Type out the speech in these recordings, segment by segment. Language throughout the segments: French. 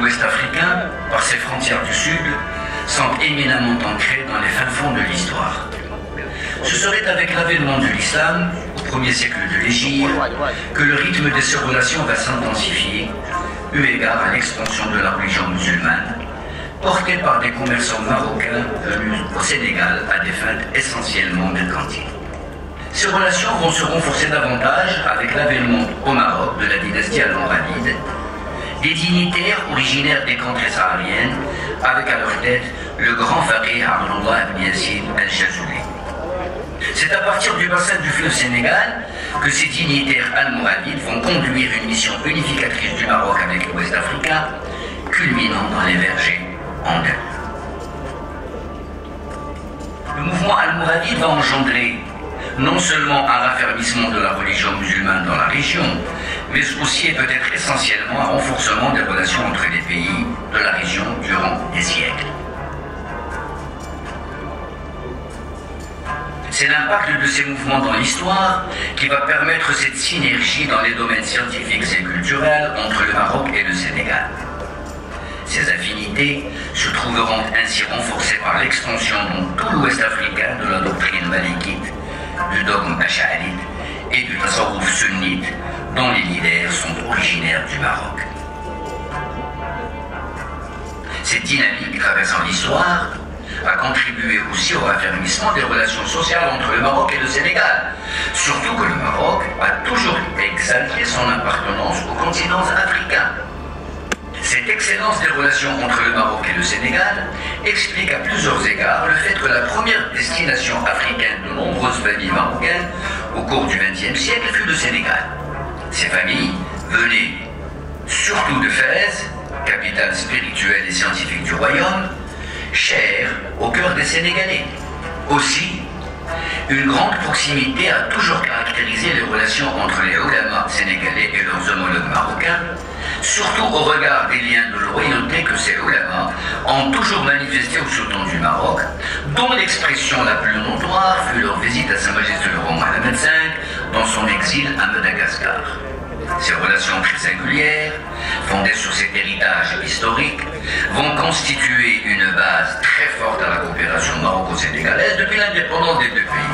l'Ouest africain, par ses frontières du Sud, semble éminemment ancré dans les fins fonds de l'histoire. Ce serait avec l'avènement de l'islam, au 1er siècle de l'Hégire, que le rythme de ces relations va s'intensifier, eu égard à l'expansion de la religion musulmane, portée par des commerçants marocains venus au Sénégal à des fins essentiellement mercantiles. Ces relations vont se renforcer davantage avec l'avènement au Maroc de la dynastie almoravide, des dignitaires originaires des contrées sahariennes, avec à leur tête le grand faqih Abdullah ibn Yassin al-Chazouli. C'est à partir du bassin du fleuve Sénégal que ces dignitaires almoravides vont conduire une mission unificatrice du Maroc avec l'Ouest africain, culminant dans les vergers andalous. Le mouvement almoravide va engendrer non seulement un raffermissement de la religion musulmane dans la région, mais aussi et peut-être essentiellement un renforcement des relations entre les pays de la région durant des siècles. C'est l'impact de ces mouvements dans l'histoire qui va permettre cette synergie dans les domaines scientifiques et culturels entre le Maroc et le Sénégal. Ces affinités se trouveront ainsi renforcées par l'extension dans tout l'Ouest africain de la doctrine malikite, du dogme ash'arite et du tasawwuf sunnite, dont les leaders sont originaires du Maroc. Cette dynamique traversant l'histoire a contribué aussi au raffermissement des relations sociales entre le Maroc et le Sénégal, surtout que le Maroc a toujours exalté son appartenance au continent africain. Cette excellence des relations entre le Maroc et le Sénégal explique à plusieurs égards le fait que la première destination africaine de nombreuses familles marocaines au cours du XXe siècle fut le Sénégal. Ces familles venaient surtout de Fès, capitale spirituelle et scientifique du royaume, chère au cœur des Sénégalais. Aussi, une grande proximité a toujours caractérisé les relations entre les ulamas sénégalais et leurs homologues marocains, surtout au regard des liens de loyauté que ces ulamas ont toujours manifestés au sultan du Maroc, dont l'expression la plus notoire fut leur visite à Sa Majesté le roi Mohammed V dans son exil à Madagascar. Ces relations très singulières, fondées sur cet héritage historique, vont constituer une base très forte à la coopération maroco-sénégalaise depuis l'indépendance des deux pays.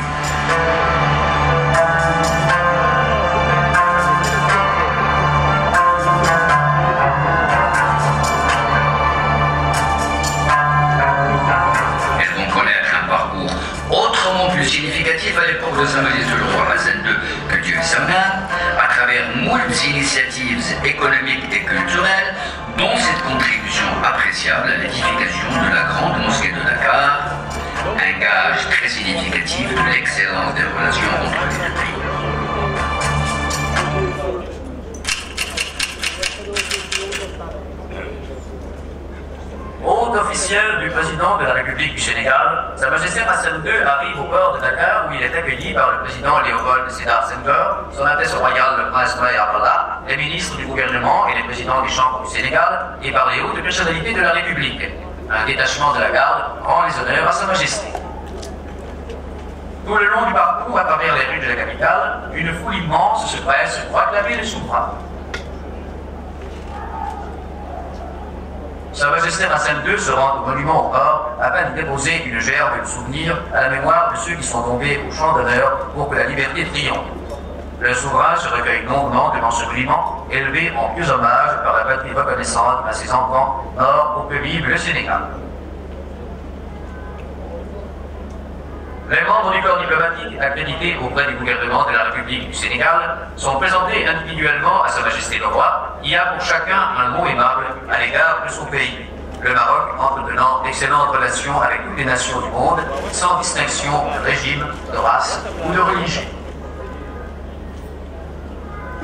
Elles vont connaître un parcours autrement plus significatif à l'époque de Sa Majesté le roi Hassan II, que Dieu s'en à travers moult initiatives économiques et culturelles, dont cette contribution appréciable à l'édification de la grande mosquée de Dakar, un gage très significatif de l'excellence des relations entre les deux pays. Haut officiel du président de la République du Sénégal, Sa Majesté Hassan II arrive au port de Dakar où il est accueilli par le président Léopold Sédar Senghor, son Altesse royale le prince Noël Abdallah, les ministres du gouvernement et les présidents des chambres du Sénégal et par les hautes personnalités de la République. Un détachement de la garde rend les honneurs à Sa Majesté. Tout le long du parcours, à travers les rues de la capitale, une foule immense se presse pour acclamer le souverain. Sa Majesté Hassan II se rend au monument au port afin de déposer une gerbe de souvenirs à la mémoire de ceux qui sont tombés au champ d'honneur pour que la liberté triomphe. Le souverain se recueille longuement devant ce monument, élevé en pieux hommage par la patrie reconnaissante à ses enfants morts pour que vive le Sénégal. Les membres du corps diplomatique accrédités auprès du gouvernement de la République du Sénégal sont présentés individuellement à Sa Majesté le Roi, qui a pour chacun un mot aimable à l'égard de son pays. Le Maroc entretenant d'excellentes relations avec toutes les nations du monde, sans distinction de régime, de race ou de religion.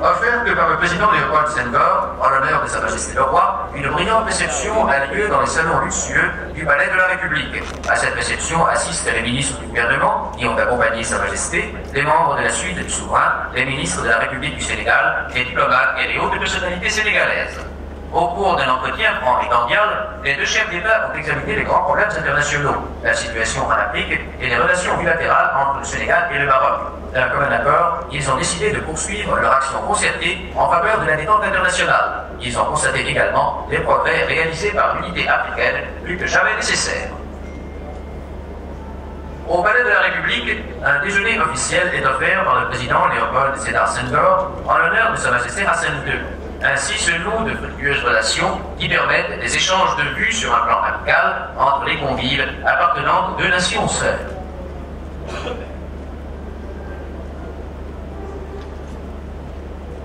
Offerte par le président Léopold Senghor, en l'honneur de Sa Majesté le Roi, une brillante réception a lieu dans les salons luxueux du Palais de la République. À cette réception assistent les ministres du gouvernement qui ont accompagné Sa Majesté, les membres de la suite du souverain, les ministres de la République du Sénégal, les diplomates et les hautes personnalités sénégalaises. Au cours d'un entretien franc et cordial, les deux chefs d'État ont examiné les grands problèmes internationaux, la situation en Afrique et les relations bilatérales entre le Sénégal et le Maroc. D'un commun accord, ils ont décidé de poursuivre leur action concertée en faveur de la détente internationale. Ils ont constaté également les progrès réalisés par l'unité africaine, plus que jamais nécessaires. Au Palais de la République, un déjeuner officiel est offert par le président Léopold Sédar Senghor en l'honneur de Sa Majesté Hassan II. Ainsi se nouent de fructueuses relations qui permettent des échanges de vues sur un plan amical entre les convives appartenant aux deux nations sœurs.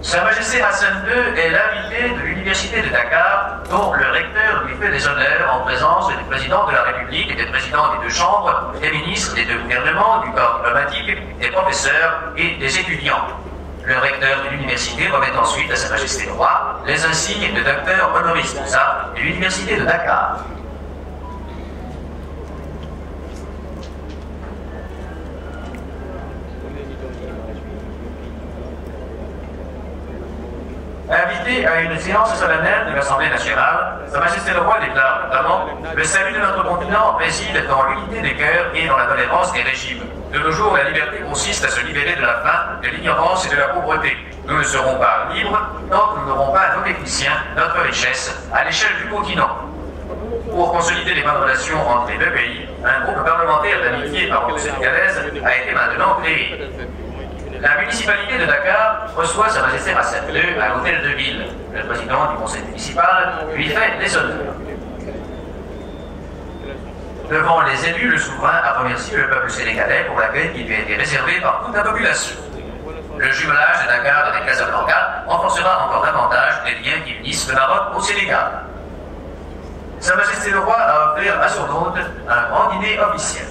Sa Majesté Hassan II est l'invité de l'Université de Dakar, dont le recteur lui fait des honneurs en présence du président de la République et des présidents des deux chambres, des ministres des deux gouvernements, du corps diplomatique, des professeurs et des étudiants. Le recteur de l'université remet ensuite à Sa Majesté le Roi les insignes de docteur honoris causa de l'Université de Dakar. Invité à une séance solennelle de l'Assemblée nationale, Sa Majesté le Roi déclare notamment « Le salut de notre continent réside dans l'unité des cœurs et dans la tolérance des régimes. De nos jours, la liberté consiste à se libérer de la faim, de l'ignorance et de la pauvreté. Nous ne serons pas libres tant que nous n'aurons pas nos techniciens, notre richesse, à l'échelle du continent. » Pour consolider les bonnes relations entre les deux pays, un groupe parlementaire d'amitié maroco-sénégalaise a été maintenant créé. La municipalité de Dakar reçoit Sa Majesté Hassan II à l'hôtel de ville. Le président du conseil municipal lui fait des honneurs. Devant les élus, le souverain a remercié le peuple sénégalais pour l'accueil qui lui a été réservé par toute la population. Le jumelage de Dakar avec Casablanca renforcera encore davantage les liens qui unissent le Maroc au Sénégal. Sa Majesté le Roi a offert à son hôte un grand dîner officiel.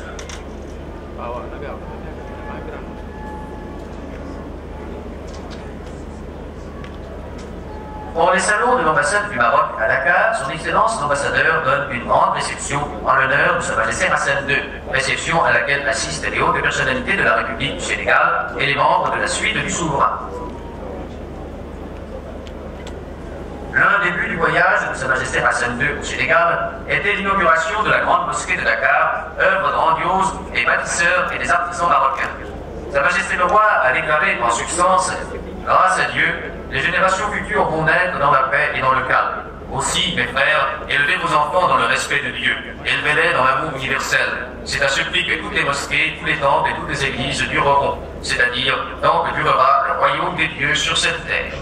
Pour les salons de l'ambassade du Maroc à Dakar, son Excellence l'ambassadeur donne une grande réception en l'honneur de Sa Majesté Hassan II, réception à laquelle assistent les hautes personnalités de la République du Sénégal et les membres de la suite du souverain. L'un des buts du voyage de Sa Majesté Hassan II au Sénégal était l'inauguration de la grande mosquée de Dakar, œuvre grandiose des bâtisseurs et des artisans marocains. Sa Majesté le Roi a déclaré en substance « Grâce à Dieu, les générations futures vont naître dans la paix et dans le calme. Aussi, mes frères, élevez vos enfants dans le respect de Dieu, élevez-les dans l'amour universel. C'est à ce prix que toutes les mosquées, tous les temples et toutes les églises dureront, c'est-à-dire tant que durera le royaume des dieux sur cette terre. »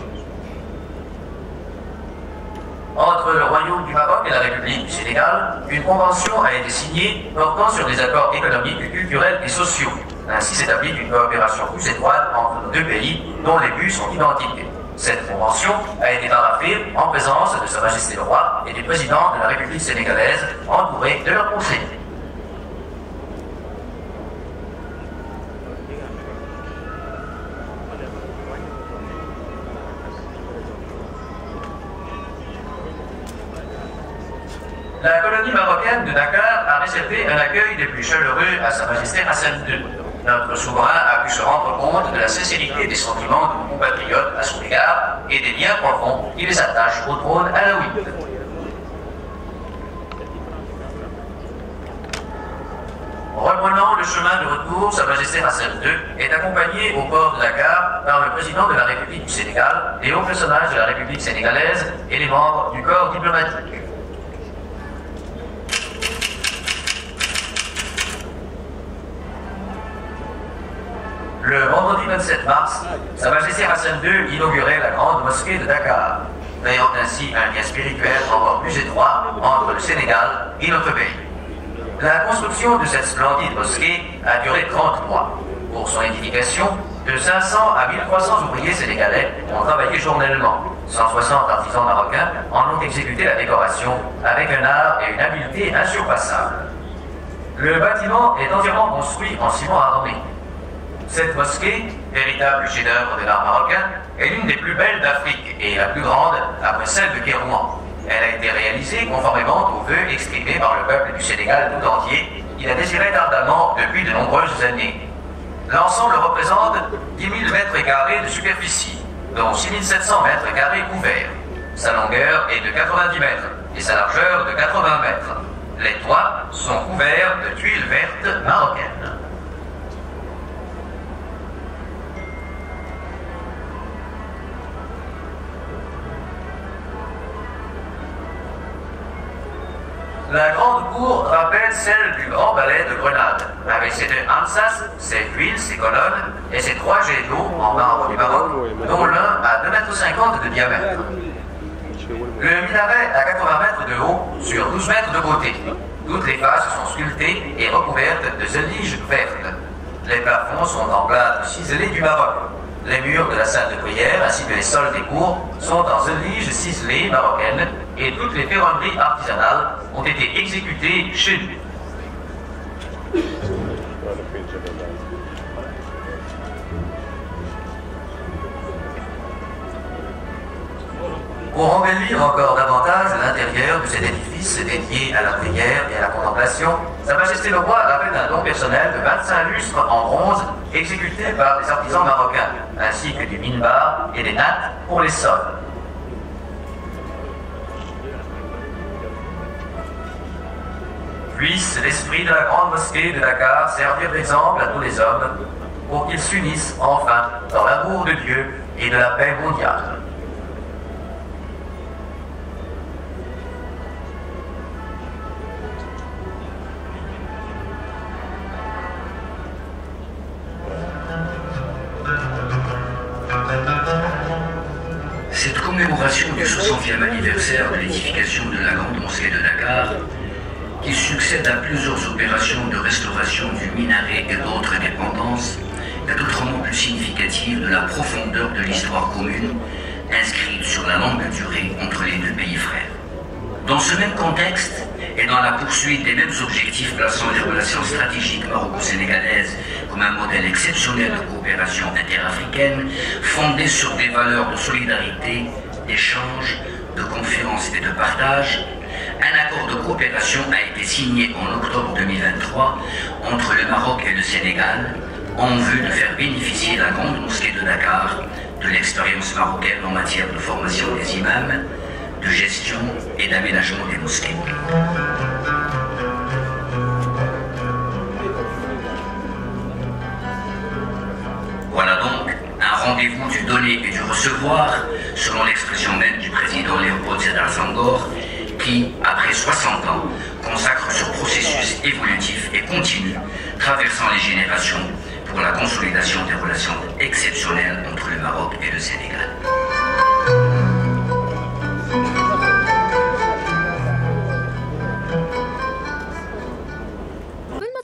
Entre le Royaume du Maroc et la République du Sénégal, une convention a été signée portant sur des accords économiques, culturels et sociaux. Ainsi s'établit une coopération plus étroite entre nos deux pays dont les buts sont identiques. Cette convention a été paraphée en présence de Sa Majesté le Roi et du président de la République sénégalaise, entouré de leurs conseillers. La colonie marocaine de Dakar a réservé un accueil des plus chaleureux à Sa Majesté Hassan II. Notre souverain a pu se rendre compte de la sincérité des sentiments de nos compatriotes à son égard et des liens profonds qui les attachent au trône alaouite. Reprenant le chemin de retour, Sa Majesté Hassan II est accompagné au port de Dakar par le président de la République du Sénégal, les hauts personnages de la République sénégalaise et les membres du corps diplomatique. Le vendredi 27 mars, Sa Majesté Hassan II inaugurait la grande mosquée de Dakar, créant ainsi un lien spirituel encore plus étroit entre le Sénégal et notre pays. La construction de cette splendide mosquée a duré 30 mois. Pour son édification, de 500 à 1300 ouvriers sénégalais ont travaillé journellement. 160 artisans marocains en ont exécuté la décoration avec un art et une habileté insurpassables. Le bâtiment est entièrement construit en ciment armé. Cette mosquée, véritable chef-d'œuvre de l'art marocain, est l'une des plus belles d'Afrique et la plus grande après celle de Kérouan. Elle a été réalisée conformément aux vœux exprimés par le peuple du Sénégal tout entier, qui la désirait ardemment depuis de nombreuses années. L'ensemble représente 10 000 mètres carrés de superficie, dont 6 700 mètres carrés couverts. Sa longueur est de 90 mètres et sa largeur de 80 mètres. Les toits sont couverts de tuiles vertes marocaines. La grande cour rappelle celle du Grand Palais de Grenade, avec ses deux ansas, ses tuiles, ses colonnes et ses trois jets d'eau en marbre du Maroc, dont l'un à 2,50 m de diamètre. Le minaret a 80 mètres de haut sur 12 mètres de côté. Toutes les faces sont sculptées et recouvertes de zélige vertes. Les plafonds sont en plâtre ciselé du Maroc. Les murs de la salle de prière ainsi que les sols des cours sont en zélige ciselée marocaine et toutes les ferronneries artisanales ont été exécutées chez nous. Pour embellir encore davantage l'intérieur de cet édifice dédié à la prière et à la contemplation, Sa Majesté le Roi rappelle un don personnel de 25 lustres en bronze exécutés par des artisans marocains, ainsi que du minbar et des nattes pour les sols. Puisse l'esprit de la grande mosquée de Dakar servir d'exemple à tous les hommes pour qu'ils s'unissent enfin dans l'amour de Dieu et de la paix mondiale. Cette commémoration du 60e anniversaire de l'édification de la Grande Mosquée de Dakar, qui succède à plusieurs opérations de restauration du minaret et d'autres dépendances, est autrement plus significative de la profondeur de l'histoire commune inscrite sur la longue durée entre les deux pays frères. Dans ce même contexte, et dans la poursuite des mêmes objectifs plaçant les relations stratégiques maroco-sénégalaises comme un modèle exceptionnel de coopération interafricaine, fondée sur des valeurs de solidarité, d'échange, de confiance et de partage, un accord de coopération a été signé en octobre 2023 entre le Maroc et le Sénégal en vue de faire bénéficier la Grande Mosquée de Dakar de l'expérience marocaine en matière de formation des imams, de gestion et d'aménagement des mosquées. Voilà donc un rendez-vous du donner et du recevoir, selon l'expression même du président Léopold Sédar Senghor, qui, après 60 ans, consacre ce processus évolutif et continu, traversant les générations, pour la consolidation des relations exceptionnelles entre le Maroc et le Sénégal.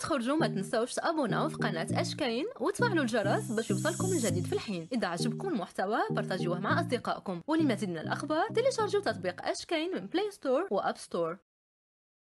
تخرجوا ما تنسوش تابوناو في قناة أشكاين وتفعلوا الجرس باش يوصلكم الجديد في الحين. إذا عجبكم المحتوى بارتاجيوه مع أصدقائكم، ولمزيد من الأخبار تيليشارجوا تطبيق أشكاين من بلاي ستور وأب ستور.